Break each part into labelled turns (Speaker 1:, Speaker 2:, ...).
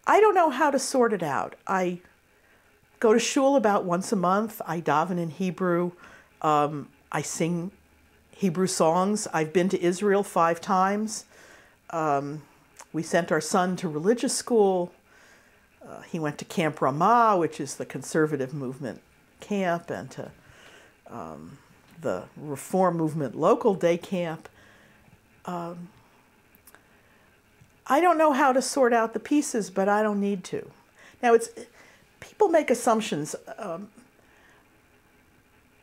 Speaker 1: I don't know how to sort it out. I go to shul about once a month. I daven in Hebrew. I sing Hebrew songs. I've been to Israel 5 times. We sent our son to religious school. He went to Camp Ramah, which is the conservative movement camp, and to the Reform Movement local day camp. I don't know how to sort out the pieces, but I don't need to. Now, people make assumptions.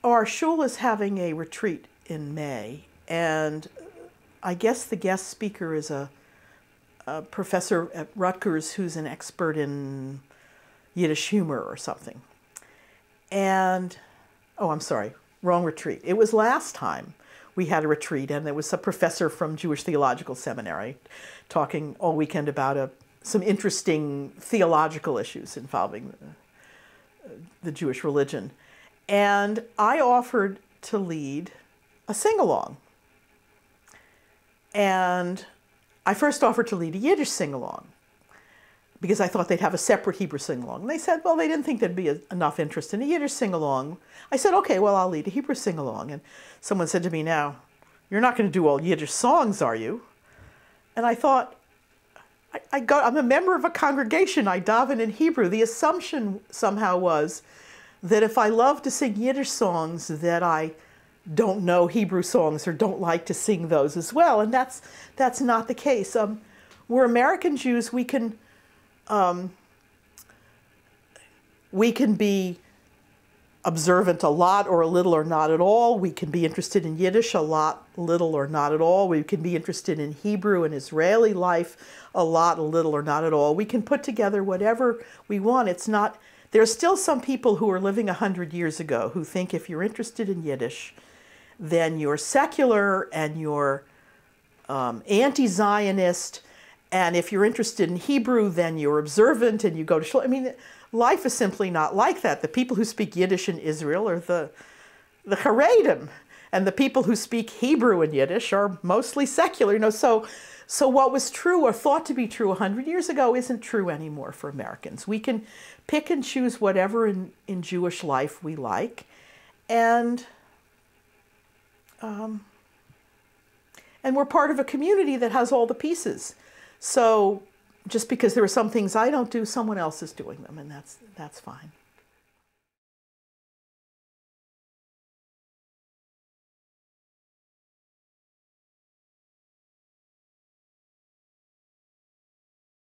Speaker 1: Our shul is having a retreat in May, and I guess the guest speaker is a professor at Rutgers who's an expert in Yiddish humor or something. And, oh, I'm sorry, wrong retreat. It was last time we had a retreat, and there was a professor from Jewish Theological Seminary talking all weekend about some interesting theological issues involving the Jewish religion. And I offered to lead a sing-along. And I first offered to lead a Yiddish sing-along because I thought they'd have a separate Hebrew sing-along. And they said, well, they didn't think there'd be enough interest in a Yiddish sing-along. I said, okay, well, I'll lead a Hebrew sing-along. And someone said to me, now, you're not going to do all Yiddish songs, are you? And I thought, I'm a member of a congregation. I daven in Hebrew. The assumption somehow was that if I love to sing Yiddish songs, that I don't know Hebrew songs or don't like to sing those as well. And that's not the case. We're American Jews. We can be observant a lot or a little or not at all. We can be interested in Yiddish a lot, little or not at all. We can be interested in Hebrew and Israeli life a lot, a little or not at all. We can put together whatever we want. It's not, there's still some people who are living 100 years ago who think if you're interested in Yiddish, then you're secular and you're anti-Zionist. And if you're interested in Hebrew, then you're observant and you go to shul. I mean, life is simply not like that. The people who speak Yiddish in Israel are the Haredim, and the people who speak Hebrew and Yiddish are mostly secular. You know, so what was true or thought to be true 100 years ago isn't true anymore for Americans. We can pick and choose whatever in Jewish life we like, and we're part of a community that has all the pieces. So just because there are some things I don't do, someone else is doing them, and that's fine.